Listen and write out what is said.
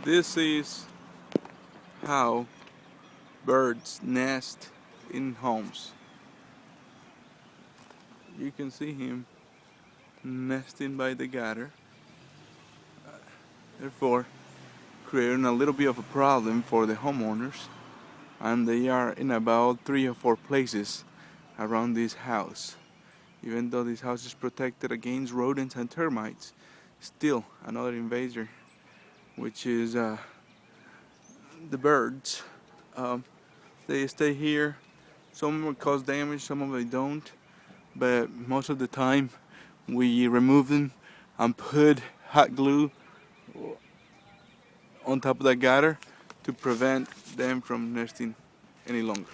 This is how birds nest in homes. You can see him nesting by the gutter, therefore creating a little bit of a problem for the homeowners, and they are in about 3 or 4 places around this house. Even though this house is protected against rodents and termites, still another invader, which is the birds. They stay here. Some will cause damage, some of them don't, but most of the time we remove them and put hot glue on top of the gutter to prevent them from nesting any longer.